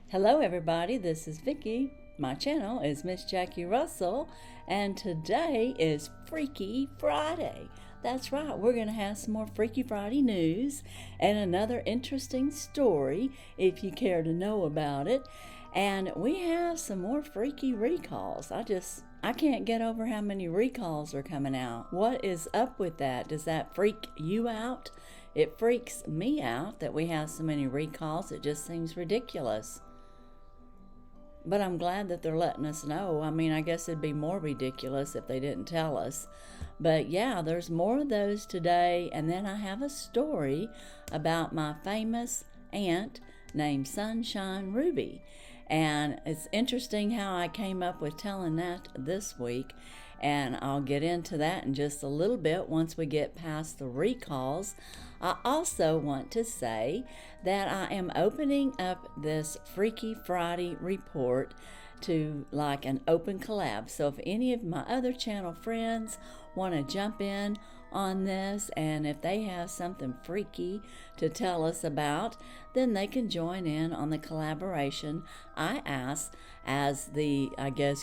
Hello everybody, this is Vicky. My channel is Miss Jackie Russell, and today is Freaky Friday. That's right, we're going to have some more Freaky Friday news and another interesting story if you care to know about it. And we have some more freaky recalls. I can't get over how many recalls are coming out. What is up with that? Does that freak you out? It freaks me out that we have so many recalls. It just seems ridiculous. But I'm glad that they're letting us know. I mean, I guess it'd be more ridiculous if they didn't tell us. But yeah, there's more of those today. And then I have a story about my famous aunt named Sunshine Ruby. And it's interesting how I came up with telling that this week. And I'll get into that in just a little bit once we get past the recalls. I also want to say that I am opening up this Freaky Friday report to like an open collab. So if any of my other channel friends want to jump in on this, and if they have something freaky to tell us about, then they can join in on the collaboration. I ask, as the,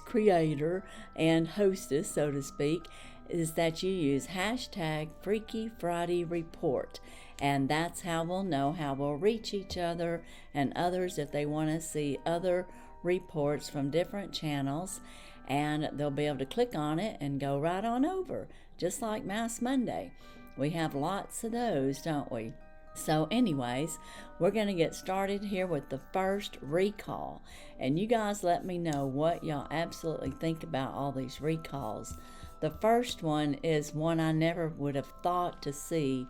creator and hostess, so to speak, is that you use hashtag Freaky Friday Report. And that's how we'll know how we'll reach each other and others if they want to see other reports from different channels. And they'll be able to click on it and go right on over, just like Mass Monday. We have lots of those, don't we? So anyways, we're going to get started here with the first recall. And you guys let me know what y'all absolutely think about all these recalls. The first one is one I never would have thought to see,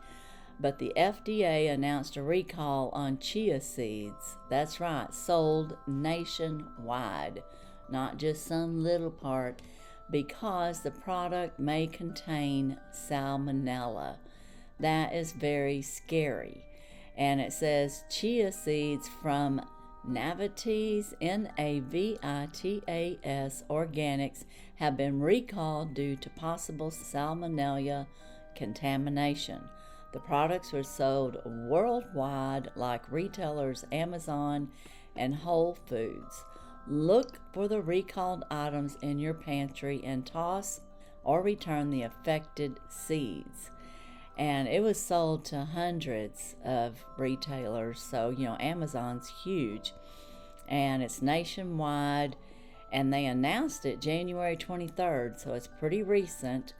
but the FDA announced a recall on chia seeds. That's right, sold nationwide, not just some little part, because the product may contain salmonella. That is very scary. And it says chia seeds from Navitas, Navitas Organics have been recalled due to possible salmonella contamination. The products were sold worldwide like retailers Amazon and Whole Foods. Look for the recalled items in your pantry and toss or return the affected seeds. And it was sold to hundreds of retailers. So, Amazon's huge. And it's nationwide. And they announced it January 23rd. So it's pretty recent.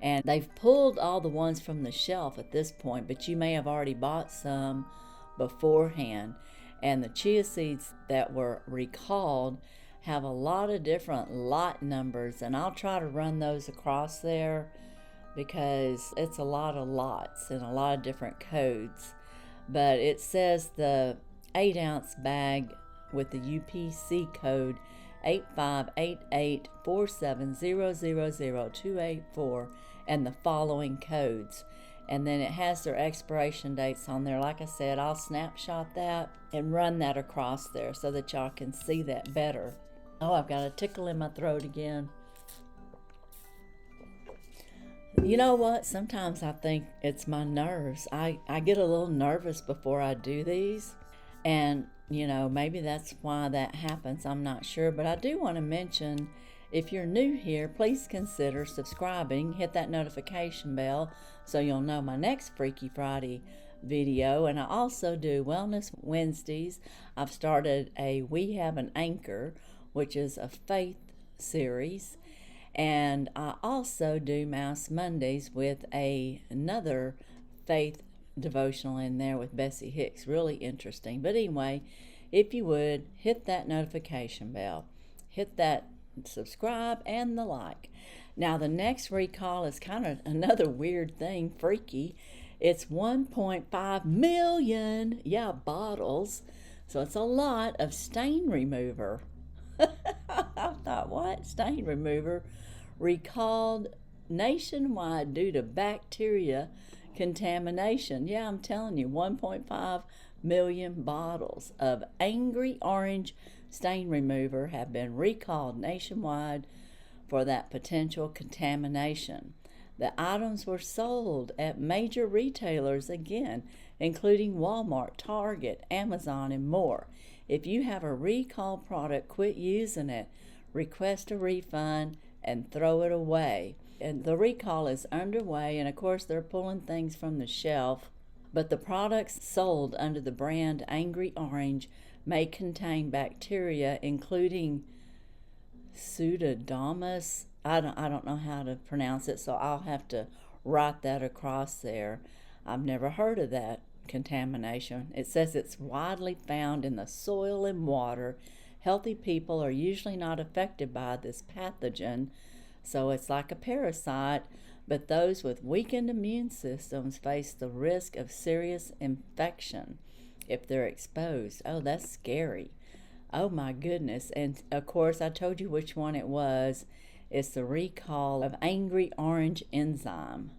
And they've pulled all the ones from the shelf at this point. But you may have already bought some beforehand. And the chia seeds that were recalled have a lot of different lot numbers. And I'll try to run those across there, because it's a lot of lots and a lot of different codes. But it says the 8-ounce bag with the UPC code 858847000284 and the following codes. And then it has their expiration dates on there. Like I said, I'll snapshot that and run that across there so that y'all can see that better. Oh, I've got a tickle in my throat again. You know what? Sometimes I think it's my nerves. I get a little nervous before I do these. And, maybe that's why that happens. I'm not sure. But I do want to mention, if you're new here, please consider subscribing. Hit that notification bell so you'll know my next Freaky Friday video. And I also do Wellness Wednesdays. I've started a We Have an Anchor, which is a faith series. And I also do Mass Mondays with another faith devotional in there with Bessie Hicks. Really interesting. But anyway, if you would, hit that notification bell. Hit that subscribe and the like. Now, the next recall is kind of another weird thing, freaky. It's 1.5 million, bottles. So it's a lot of stain remover. I thought, what? Stain remover recalled nationwide due to bacteria contamination. Yeah, I'm telling you, 1.5 million bottles of Angry Orange stain remover have been recalled nationwide for that potential contamination. The items were sold at major retailers again, including Walmart, Target, Amazon, and more. If you have a recalled product, quit using it. Request a refund and throw it away. And the recall is underway, and of course they're pulling things from the shelf. But the products sold under the brand Angry Orange may contain bacteria, including Pseudomonas. I don't know how to pronounce it, so I'll have to write that across there. I've never heard of that contamination. It says it's widely found in the soil and water. Healthy people are usually not affected by this pathogen, so it's like a parasite, but those with weakened immune systems face the risk of serious infection if they're exposed. Oh, that's scary. Oh my goodness. And of course, I told you which one it was. It's the recall of Angry Orange Enzyme.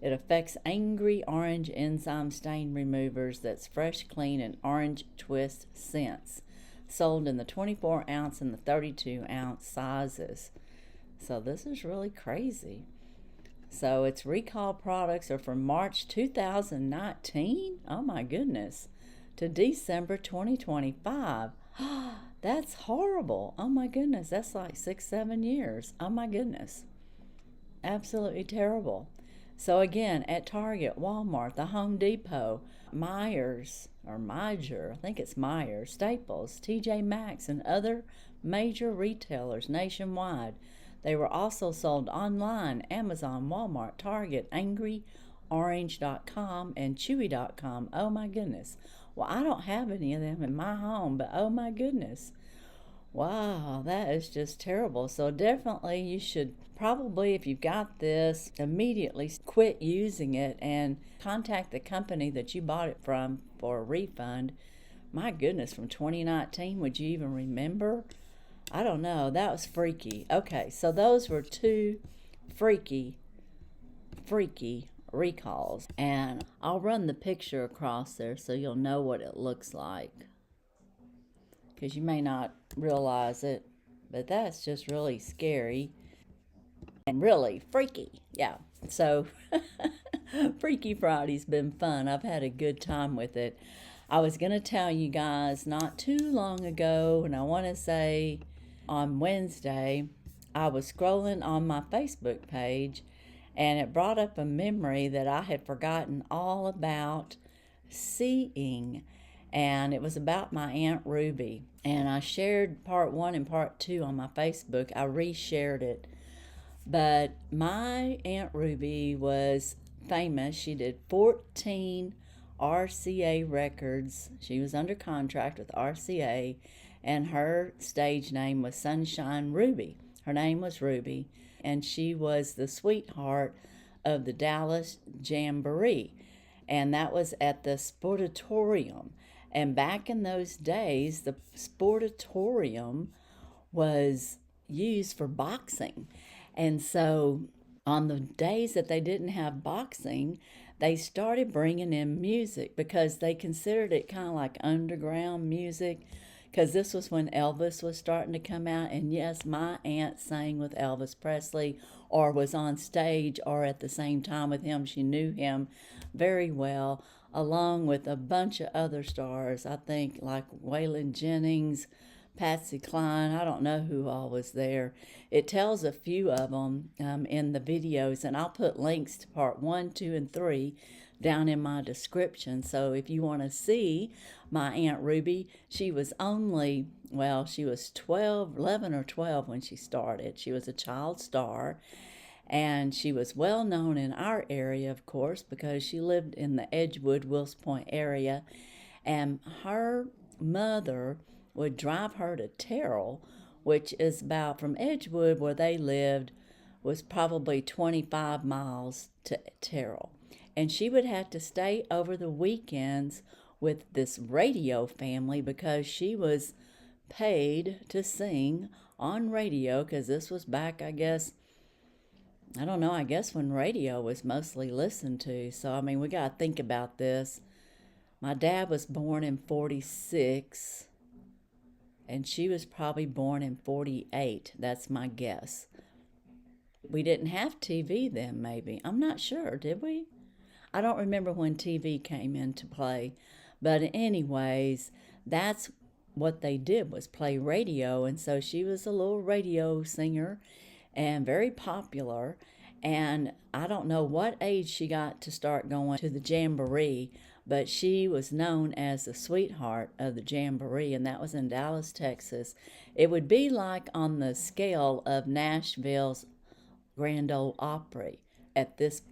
It affects Angry Orange Enzyme stain removers that's fresh, clean, and orange twist scents, sold in the 24-ounce and the 32-ounce sizes. So this is really crazy. So its recall products are from March 2019, oh my goodness, to December 2025. That's horrible. Oh my goodness, that's like 6-7 years. Oh my goodness. Absolutely terrible. So again, at Target, Walmart, the Home Depot, Myers, I think it's Myers, Staples, TJ Maxx, and other major retailers nationwide. They were also sold online, Amazon, Walmart, Target, AngryOrange.com, and Chewy.com. Oh my goodness. Well, I don't have any of them in my home, but oh my goodness. Wow, that is just terrible. So definitely you should probably, if you've got this, immediately quit using it and contact the company that you bought it from for a refund. My goodness, from 2019, would you even remember? I don't know. That was freaky. Okay, so those were two freaky recalls. And I'll run the picture across there so you'll know what it looks like, because you may not realize it, but that's just really scary and really freaky. Yeah, so Freaky Friday's been fun. I've had a good time with it. I was going to tell you guys not too long ago, and I want to say on Wednesday, I was scrolling on my Facebook page, and it brought up a memory that I had forgotten all about seeing. And it was about my Aunt Ruby. And I shared part 1 and part 2 on my Facebook. I reshared it. But my Aunt Ruby was famous. She did 14 RCA records. She was under contract with RCA, and her stage name was Sunshine Ruby. Her name was Ruby, and she was the sweetheart of the Dallas Jamboree. And that was at the Sportatorium. And back in those days, the Sportatorium was used for boxing. And so on the days that they didn't have boxing, they started bringing in music because they considered it kind of like underground music, because this was when Elvis was starting to come out. And yes, my aunt sang with Elvis Presley or was on stage or at the same time with him. She knew him very well, along with a bunch of other stars, I think, like Waylon Jennings, Patsy Cline. I don't know who all was there. It tells a few of them in the videos, and I'll put links to part 1, 2, and 3 down in my description. So if you want to see my Aunt Ruby, she was only, well, she was 11 or 12 when she started. She was a child star, and she was well known in our area, of course, because she lived in the Edgewood, Wills Point area, and her mother would drive her to Terrell, which is about, from Edgewood where they lived, was probably 25 miles to Terrell. And she would have to stay over the weekends with this radio family because she was paid to sing on radio, because this was back, I guess, I don't know, I guess when radio was mostly listened to. So, I mean, we got to think about this. My dad was born in 46, and she was probably born in 48. That's my guess. We didn't have TV then, maybe. I'm not sure, did we? I don't remember when TV came into play. But anyways, that's what they did was play radio, and so she was a little radio singer and very popular. And I don't know what age she got to start going to the jamboree, but she was known as the sweetheart of the jamboree, and that was in Dallas, Texas. It would be like on the scale of Nashville's Grand Ole Opry at this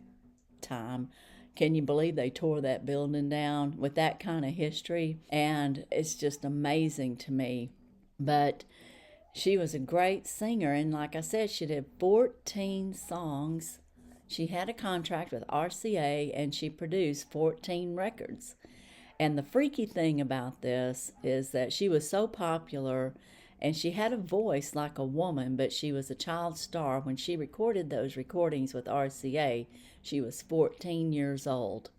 time. Can you believe they tore that building down with that kind of history? And it's just amazing to me. But she was a great singer, and like I said, she did 14 songs. She had a contract with RCA, and she produced 14 records. And the freaky thing about this is that she was so popular, and she had a voice like a woman, but she was a child star. When she recorded those recordings with RCA, she was 14 years old.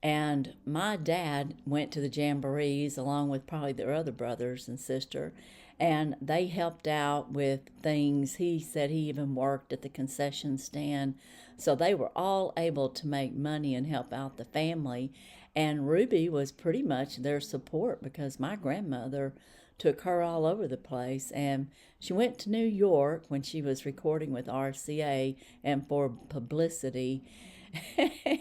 And my dad went to the jamborees along with probably their other brothers and sister, and they helped out with things. He said he even worked at the concession stand. So they were all able to make money and help out the family. And Ruby was pretty much their support because my grandmother took her all over the place. And she went to New York when she was recording with RCA and for publicity.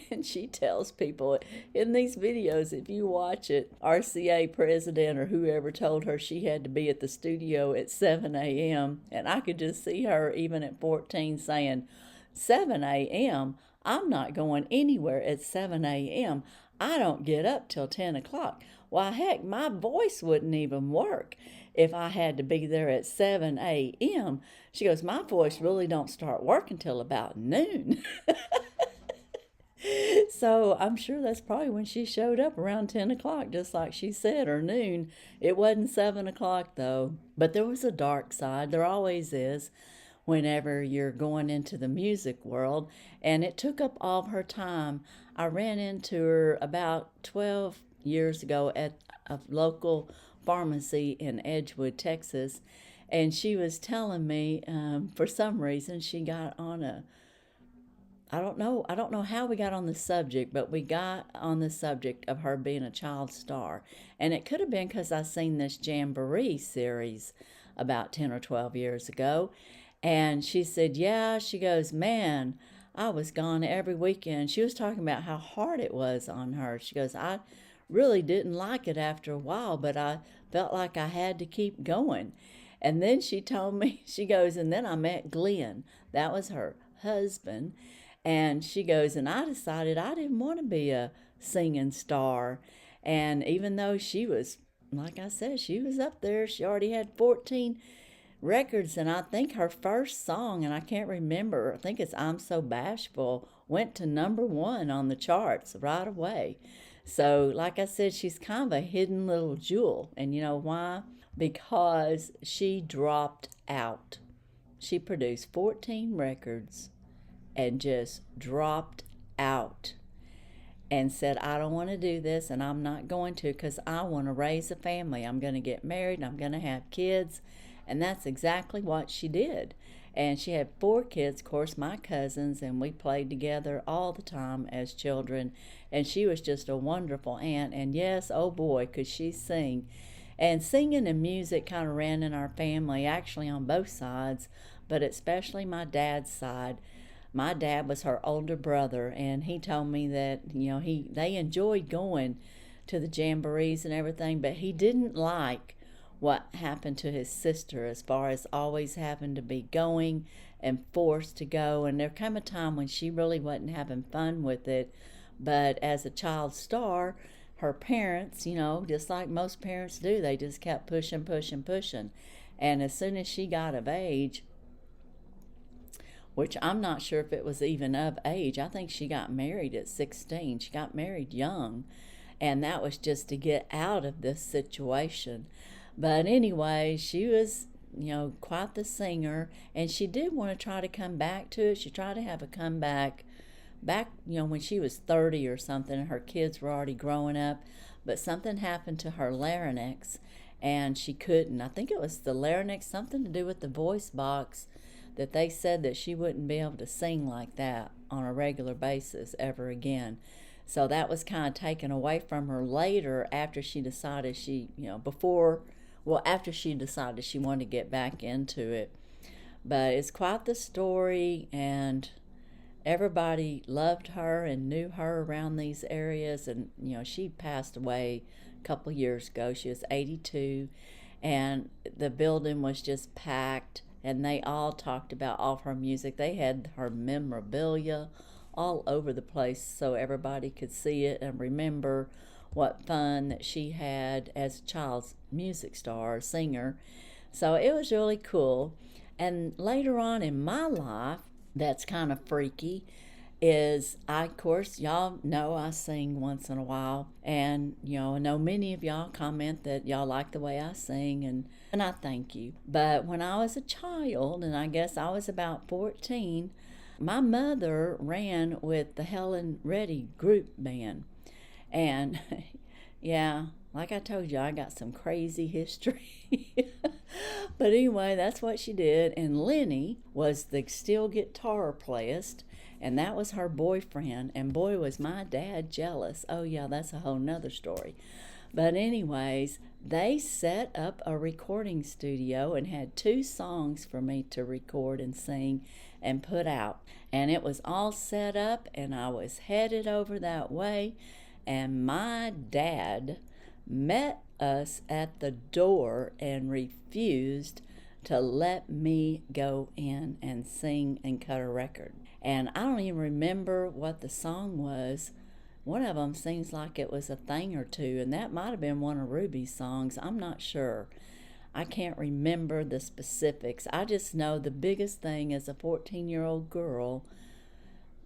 And she tells people in these videos, if you watch it, RCA president or whoever told her she had to be at the studio at 7 a.m. And I could just see her even at 14 saying, 7 a.m.? I'm not going anywhere at 7 a.m. I don't get up till 10 o'clock. Why, heck, my voice wouldn't even work if I had to be there at 7 a.m. She goes, my voice really don't start working till about noon. So I'm sure that's probably when she showed up around 10 o'clock, just like she said, or noon. It wasn't 7 o'clock, though. But there was a dark side. There always is whenever you're going into the music world. And it took up all of her time. I ran into her about 12 years ago at a local pharmacy in Edgewood, Texas. And she was telling me, for some reason, she got on I don't know how we got on the subject, but we got on the subject of her being a child star. And it could have been because I seen this Jamboree series about 10 or 12 years ago. And she said, yeah, she goes, man, I was gone every weekend. She was talking about how hard it was on her. She goes, I really didn't like it after a while, but I felt like I had to keep going. And then she told me, she goes, and then I met Glenn. That was her husband. And she goes, and I decided I didn't want to be a singing star. And even though she was, like I said, she was up there, she already had 14 records. And I think her first song, and I can't remember, I think it's I'm So Bashful, went to #1 on the charts right away. So, like I said, she's kind of a hidden little jewel. And you know why? Because she dropped out. She produced 14 records and just dropped out and said, I don't want to do this, and I'm not going to because I want to raise a family. I'm going to get married, and I'm going to have kids. And that's exactly what she did. And she had 4 kids, of course, my cousins, and we played together all the time as children. And she was just a wonderful aunt. And yes, oh boy, could she sing. And singing and music kind of ran in our family, actually on both sides, but especially my dad's side. My dad was her older brother, and he told me that, you know, they enjoyed going to the jamborees and everything, but he didn't like what happened to his sister as far as always having to be going and forced to go. And there came a time when she really wasn't having fun with it. But as a child star, her parents, you know, just like most parents do, they just kept pushing, pushing, pushing. And as soon as she got of age, which I'm not sure if it was even of age. I think she got married at 16. She got married young, and that was just to get out of this situation. But anyway, she was, you know, quite the singer, and she did want to try to come back to it. She tried to have a comeback back, you know, when she was 30 or something, and her kids were already growing up, but something happened to her larynx, and she couldn't. I think it was the larynx, something to do with the voice box, that they said that she wouldn't be able to sing like that on a regular basis ever again. So that was kind of taken away from her later after she decided after she decided she wanted to get back into it. But it's quite the story, and everybody loved her and knew her around these areas. And she passed away a couple of years ago. She was 82, and the building was just packed, and they all talked about all of her music. They had her memorabilia all over the place so everybody could see it and remember what fun that she had as a child's music star or singer. So it was really cool. And later on in my life, that's kind of freaky, is of course, y'all know I sing once in a while, and I know many of y'all comment that y'all like the way I sing, and I thank you. But when I was a child, and I guess I was about 14, my mother ran with the Helen Reddy group band. And yeah, like I told you, I got some crazy history. But anyway, that's what she did. And Lenny was the steel guitar playist, and that was her boyfriend. And boy, was my dad jealous. Oh yeah, that's a whole nother story. But anyways, they set up a recording studio and had 2 songs for me to record and sing and put out. And it was all set up, and I was headed over that way, and my dad met us at the door and refused to let me go in and sing and cut a record. And I don't even remember what the song was. One of them seems like it was A Thing or Two, and that might have been one of Ruby's songs. I'm not sure. I can't remember the specifics. I just know the biggest thing as a 14-year-old girl,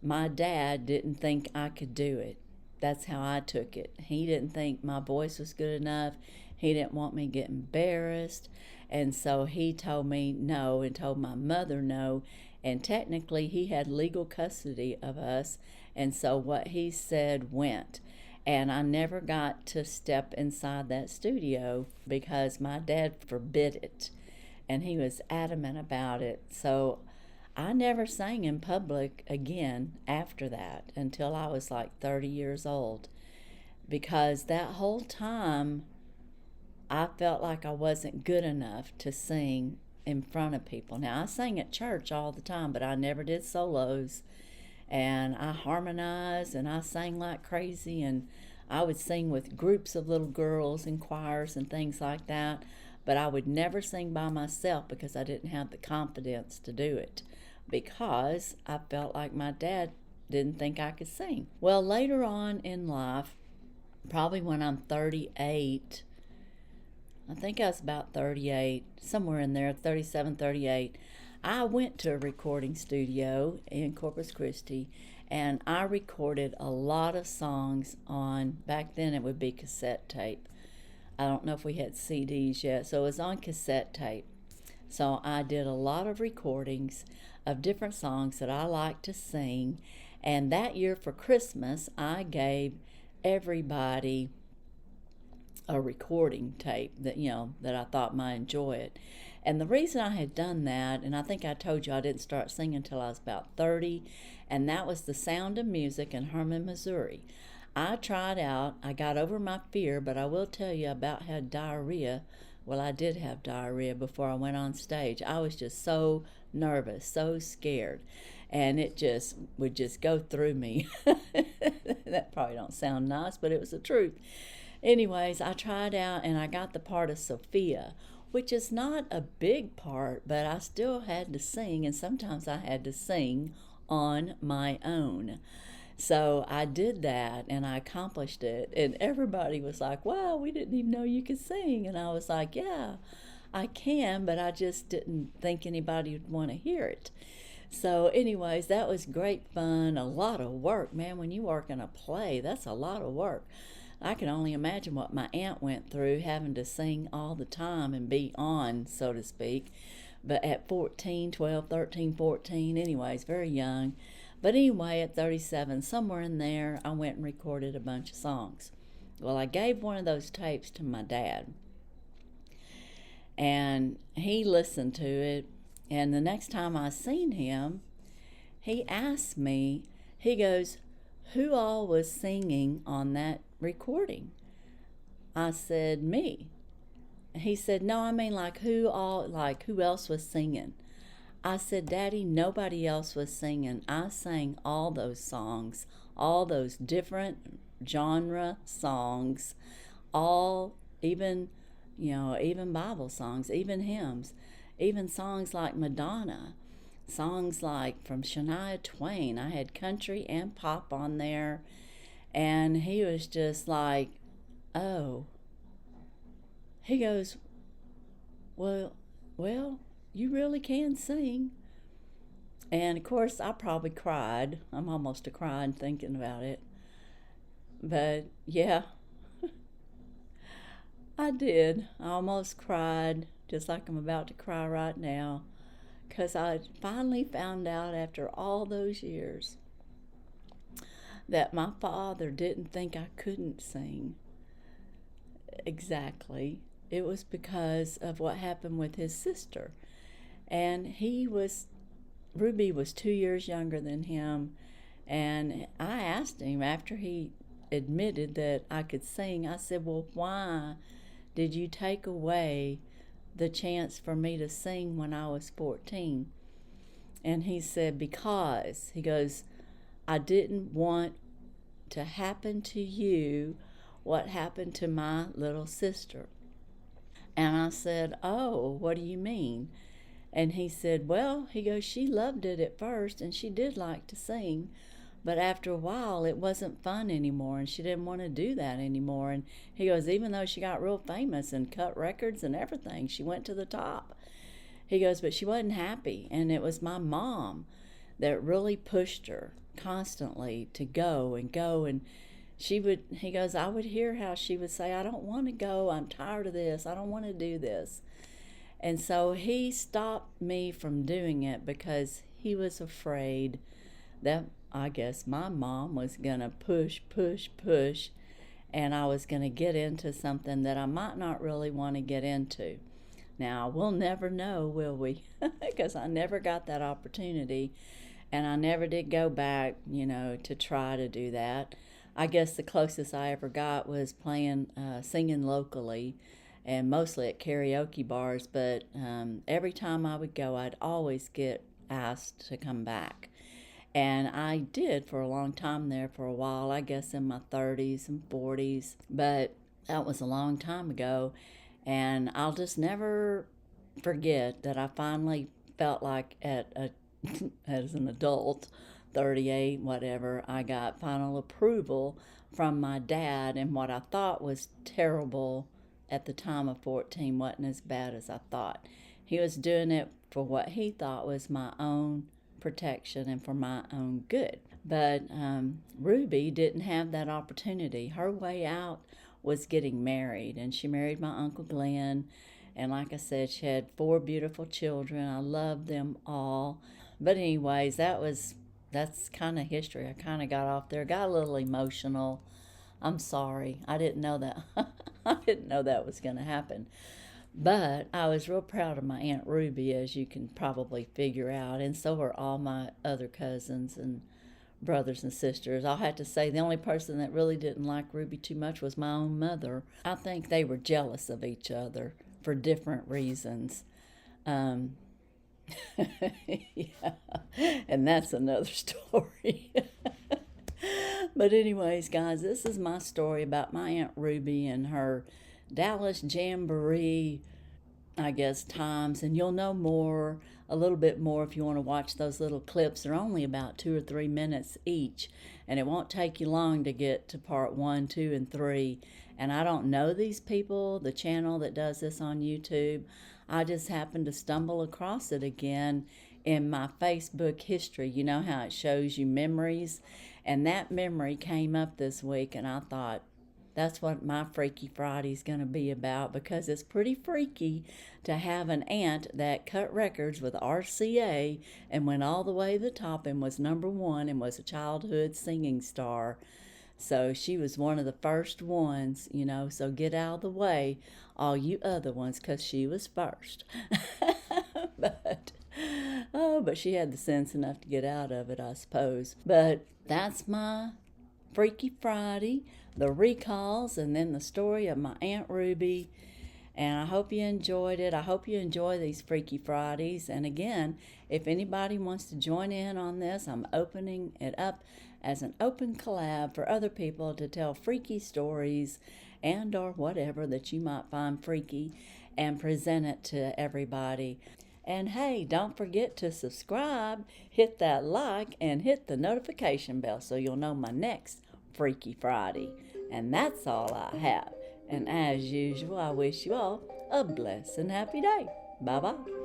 my dad didn't think I could do it. That's how I took it. He didn't think my voice was good enough. He didn't want me to get embarrassed. And so he told me no and told my mother no. And technically he had legal custody of us. And so what he said went. And I never got to step inside that studio because my dad forbid it. And he was adamant about it. So I never sang in public again after that until I was like 30 years old, because that whole time I felt like I wasn't good enough to sing in front of people. Now, I sang at church all the time, but I never did solos, and I harmonized and I sang like crazy, and I would sing with groups of little girls and choirs and things like that, but I would never sing by myself because I didn't have the confidence to do it, because I felt like my dad didn't think I could sing. Well, later on in life, probably when I'm 38, I think I was about 38, somewhere in there, 37, 38, I went to a recording studio in Corpus Christi, and I recorded a lot of songs on, back then it would be cassette tape. I don't know if we had CDs yet, so it was on cassette tape. So I did a lot of recordings of different songs that I like to sing. And that year for Christmas, I gave everybody a recording tape that I thought might enjoy it. And the reason I had done that, and I think I told you I didn't start singing until I was about 30, and that was The Sound of Music in Hermann, Missouri. I tried out, I got over my fear, but I will tell you about had diarrhea. Well, I did have diarrhea before I went on stage. I was just so nervous, so scared, and it just would just go through me. That probably don't sound nice, but it was the truth. Anyways, I tried out and I got the part of Sophia, which is not a big part, but I still had to sing, and sometimes I had to sing on my own. So I did that and I accomplished it, and everybody was like, wow, we didn't even know you could sing. And I was like, yeah, I can, but I just didn't think anybody would want to hear it. So anyways, that was great fun, a lot of work. Man, when you work in a play, that's a lot of work. I can only imagine what my aunt went through, having to sing all the time and be on, so to speak. But at 14, 12, 13, 14, anyways, very young. But anyway, at 37, somewhere in there, I went and recorded a bunch of songs. Well, I gave one of those tapes to my dad, and he listened to it. And the next time I seen him, he asked me, he goes, who all was singing on that recording? I said, me. He said, no, I mean, like, who else was singing? I said, Daddy, nobody else was singing. I sang all those songs, all those different genre songs, all, even, even Bible songs, even hymns, even songs like Madonna, songs like from Shania Twain. I had country and pop on there. And he was just like, oh, he goes, well, well, you really can sing. And of course, I probably cried. I'm almost a crying thinking about it. But yeah, I did. I almost cried, just like I'm about to cry right now, because I finally found out after all those years that my father didn't think I couldn't sing. Exactly. It was because of what happened with his sister. And Ruby was 2 years younger than him. And I asked him after he admitted that I could sing, I said, well, why did you take away the chance for me to sing when I was 14? And he said, because, he goes, I didn't want to happen to you what happened to my little sister. And I said, oh, what do you mean? And he said, well, he goes, she loved it at first and she did like to sing, but after a while it wasn't fun anymore and she didn't want to do that anymore. And he goes, even though she got real famous and cut records and everything, she went to the top. He goes, but she wasn't happy. And it was my mom that really pushed her constantly to go and go. And he goes, I would hear how she would say, I don't want to go. I'm tired of this. I don't want to do this. And so he stopped me from doing it because he was afraid that I guess my mom was going to push, push, push, and I was going to get into something that I might not really want to get into. Now, we'll never know, will we? Because I never got that opportunity, and I never did go back, to try to do that. I guess the closest I ever got was singing locally, and mostly at karaoke bars, but every time I would go, I'd always get asked to come back. And I did for a long time there for a while, I guess in my 30s and 40s, but that was a long time ago. And I'll just never forget that I finally felt like as an adult, 38, whatever, I got final approval from my dad, and what I thought was terrible at the time of 14 wasn't as bad as I thought. He was doing it for what he thought was my own protection and for my own good. But Ruby didn't have that opportunity. Her way out was getting married, and she married my Uncle Glenn. And like I said, she had 4 beautiful children. I loved them all. But anyways, that's kind of history. I kind of got off there, got a little emotional. I'm sorry. I didn't know that. I didn't know that was going to happen. But I was real proud of my Aunt Ruby, as you can probably figure out, and so were all my other cousins and brothers and sisters. I'll have to say the only person that really didn't like Ruby too much was my own mother. I think they were jealous of each other for different reasons. Um, yeah, and that's another story. But anyways, guys, this is my story about my Aunt Ruby and her Dallas Jamboree, I guess, times. And you'll know a little bit more if you want to watch those little clips. They're only about 2 or 3 minutes each, and it won't take you long to get to part 1, 2, and 3. And I don't know these people, the channel that does this on YouTube. I just happened to stumble across it again in my Facebook history. You know how it shows you memories? And that memory came up this week, and I thought, that's what my Freaky Friday's going to be about, because it's pretty freaky to have an aunt that cut records with RCA and went all the way to the top and was number 1 and was a childhood singing star. So she was one of the first ones, so get out of the way, all you other ones, because she was first. but she had the sense enough to get out of it, I suppose. But that's my Freaky Friday, the recalls, and then the story of my Aunt Ruby. And I hope you enjoyed it. I hope you enjoy these Freaky Fridays. And again, if anybody wants to join in on this, I'm opening it up as an open collab for other people to tell freaky stories and or whatever that you might find freaky and present it to everybody. And hey, don't forget to subscribe, hit that like, and hit the notification bell so you'll know my next Freaky Friday. And that's all I have. And as usual, I wish you all a blessed and happy day. Bye-bye.